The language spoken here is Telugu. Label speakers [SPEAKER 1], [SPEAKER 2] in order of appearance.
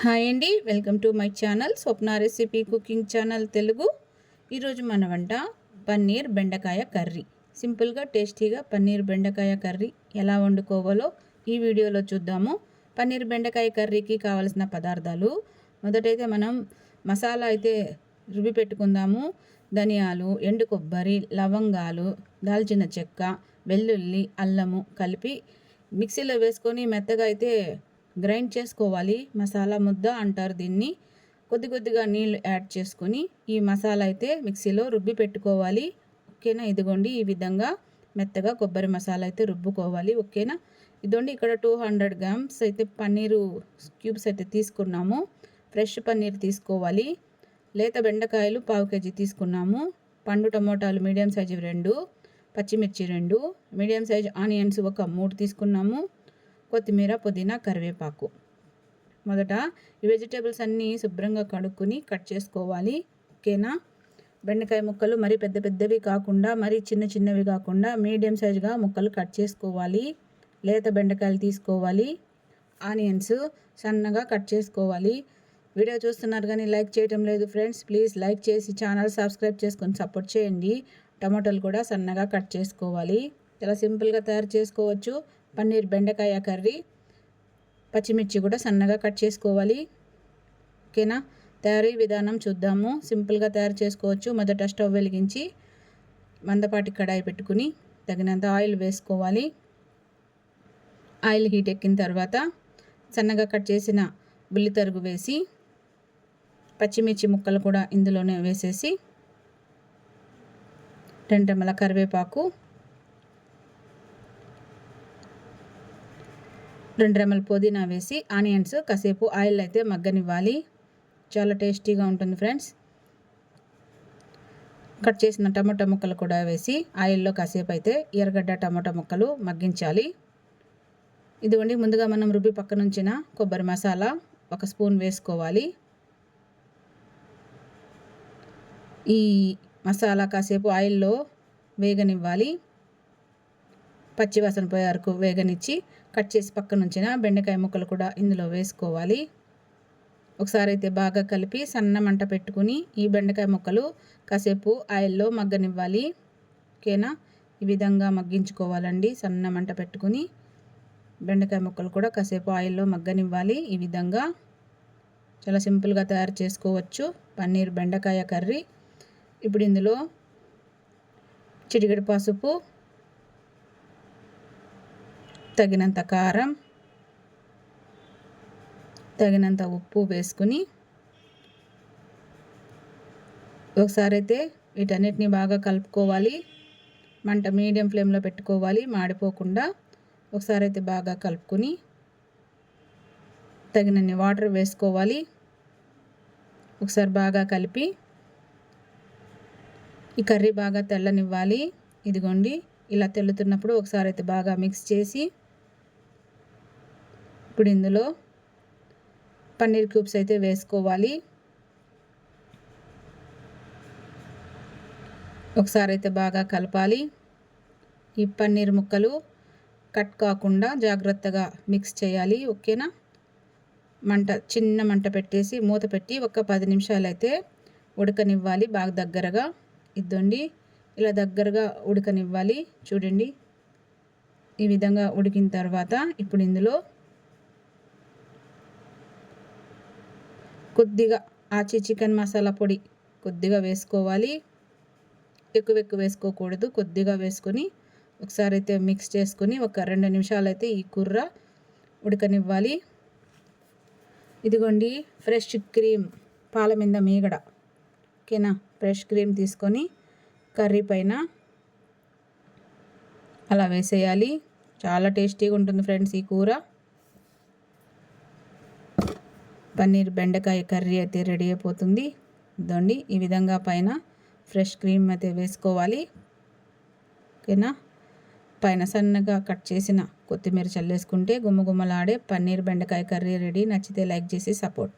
[SPEAKER 1] హాయ్ అండి, welcome to my channel Swapna recipe cooking channel Telugu. ఈరోజు మన వంట పన్నీర్ బెండకాయ కర్రీ. సింపుల్గా టేస్టీగా పన్నీర్ బెండకాయ కర్రీ ఎలా వండుకోవాలో ఈ వీడియోలో చూద్దాము. పన్నీర్ బెండకాయ కర్రీకి కావలసిన పదార్థాలు, మొదటైతే మనం మసాలా అయితే రుబ్బి పెట్టుకుందాము. ధనియాలు, ఎండు కొబ్బరి, లవంగాలు, దాల్చిన చెక్క, వెల్లుల్లి, అల్లము కలిపి మిక్సీలో వేసుకొని మెత్తగా అయితే గ్రైండ్ చేసుకోవాలి. మసాలా ముద్ద అంటారు దీన్ని. కొద్దిగా నీళ్ళు యాడ్ చేసుకొని ఈ మసాలా అయితే మిక్సీలో రుబ్బి పెట్టుకోవాలి. ఓకేనా, ఇదిగోండి ఈ విధంగా మెత్తగా కొబ్బరి మసాలా అయితే రుబ్బుకోవాలి. ఓకేనా, ఇదిగోండి ఇక్కడ 200 గ్రామ్స్ అయితే పన్నీరు క్యూబ్స్ అయితే తీసుకున్నాము. ఫ్రెష్ పన్నీర్ తీసుకోవాలి. లేత బెండకాయలు 1/2 kg తీసుకున్నాము. పండు టమోటాలు మీడియం సైజు 2, పచ్చిమిర్చి 2, మీడియం సైజు ఆనియన్స్ ఒక 3 తీసుకున్నాము. కొత్తిమీర, పుదీనా, కరివేపాకు. మొదట ఈ వెజిటేబుల్స్ అన్నీ శుభ్రంగా కడుక్కొని కట్ చేసుకోవాలి. ఓకేనా, బెండకాయ ముక్కలు మరీ పెద్దవి కాకుండా మరీ చిన్నవి కాకుండా మీడియం సైజుగా ముక్కలు కట్ చేసుకోవాలి. లేత బెండకాయలు తీసుకోవాలి. ఆనియన్స్ సన్నగా కట్ చేసుకోవాలి. వీడియో చూస్తున్నారు కానీ లైక్ చేయడం లేదు ఫ్రెండ్స్, ప్లీజ్ లైక్ చేసి ఛానల్ సబ్స్క్రైబ్ చేసుకొని సపోర్ట్ చేయండి. టమాటాలు కూడా సన్నగా కట్ చేసుకోవాలి. చాలా సింపుల్గా తయారు చేసుకోవచ్చు పన్నీర్ బెండకాయ కర్రీ. పచ్చిమిర్చి కూడా సన్నగా కట్ చేసుకోవాలి. ఓకేనా, తయారీ విధానం చూద్దాము. సింపుల్గా తయారు చేసుకోవచ్చు. మొదట స్టవ్ వెలిగించి మందపాటి కడాయి పెట్టుకుని తగినంత ఆయిల్ వేసుకోవాలి. ఆయిల్ హీట్ ఎక్కిన తర్వాత సన్నగా కట్ చేసిన ఉల్లి తరుగు వేసి పచ్చిమిర్చి ముక్కలు కూడా ఇందులోనే వేసేసి 2 రెమ్మల కరివేపాకు, 2 రెమ్మల పుదీనా వేసి ఆనియన్స్ కాసేపు ఆయిల్ అయితే మగ్గనివ్వాలి. చాలా టేస్టీగా ఉంటుంది ఫ్రెండ్స్. కట్ చేసిన టమాటా ముక్కలు కూడా వేసి ఆయిల్లో కాసేపు అయితే ఎర్రగడ్డ టమాటా ముక్కలు మగ్గించాలి. ఇదిగోండి ముందుగా మనం రుబ్బి పక్కనుంచిన కొబ్బరి మసాలా 1 స్పూన్ వేసుకోవాలి. ఈ మసాలా కాసేపు ఆయిల్లో వేగనివ్వాలి. పచ్చివాసన పోయే వరకు వేగనిచ్చి కట్ చేసి పక్కనుంచిన బెండకాయ ముక్కలు కూడా ఇందులో వేసుకోవాలి. ఒకసారి అయితే బాగా కలిపి సన్న మంట పెట్టుకుని ఈ బెండకాయ ముక్కలు కాసేపు ఆయిల్లో మగ్గనివ్వాలి. ఓకేనా, ఈ విధంగా మగ్గించుకోవాలండి. సన్న మంట పెట్టుకుని బెండకాయ ముక్కలు కూడా కాసేపు ఆయిల్లో మగ్గనివ్వాలి. ఈ విధంగా చాలా సింపుల్గా తయారు చేసుకోవచ్చు పన్నీర్ బెండకాయ కర్రీ. ఇప్పుడు ఇందులో చిటికెడు పసుపు, తగినంత కారం, తగినంత ఉప్పు వేసుకుని ఒకసారి అయితే వీటన్నిటిని బాగా కలుపుకోవాలి. మంట మీడియం ఫ్లేమ్లో పెట్టుకోవాలి, మాడిపోకుండా. ఒకసారి అయితే బాగా కలుపుకొని తగినన్ని వాటర్ వేసుకోవాలి. ఒకసారి బాగా కలిపి ఈ కర్రీ బాగా తెల్లనివ్వాలి. ఇదిగోండి ఇలా తెల్లుతున్నప్పుడు ఒకసారి అయితే బాగా మిక్స్ చేసి ఇప్పుడు ఇందులో పన్నీర్ క్యూబ్స్ అయితే వేసుకోవాలి. ఒకసారి అయితే బాగా కలపాలి. ఈ పన్నీర్ ముక్కలు కట్ కాకుండా జాగ్రత్తగా మిక్స్ చేయాలి. ఓకేనా, చిన్న మంట పెట్టేసి మూత పెట్టి ఒక 10 నిమిషాలు అయితే ఉడకనివ్వాలి. బాగా దగ్గరగా ఇద్దండి, ఇలా దగ్గరగా ఉడకనివ్వాలి. చూడండి ఈ విధంగా ఉడికిన తర్వాత ఇప్పుడు ఇందులో కొద్దిగా ఆచి చికెన్ మసాలా పొడి కొద్దిగా వేసుకోవాలి. ఎక్కువ వేసుకోకూడదు, కొద్దిగా వేసుకొని ఒకసారి అయితే మిక్స్ చేసుకొని ఒక 2 నిమిషాలు అయితే ఈ కూర ఉడకనివ్వాలి. ఇదిగోండి ఫ్రెష్ క్రీమ్, పాల మీద మీగడ. ఓకేనా, ఫ్రెష్ క్రీమ్ తీసుకొని కర్రీ పైన అలా వేసేయాలి. చాలా టేస్టీగా ఉంటుంది ఫ్రెండ్స్ ఈ కూర. పన్నీర్ బెండకాయ కర్రీ అయితే రెడీ అయిపోతుంది. ఇదండి ఈ విధంగా పైన ఫ్రెష్ క్రీమ్ అయితే వేసుకోవాలి. ఓకేనా, పైన సన్నగా కట్ చేసిన కొత్తిమీర చల్లేసుకుంటే గుమ్మగుమ్మలాడే పన్నీర్ బెండకాయ కర్రీ రెడీ. నచ్చితే లైక్ చేసి సపోర్ట్.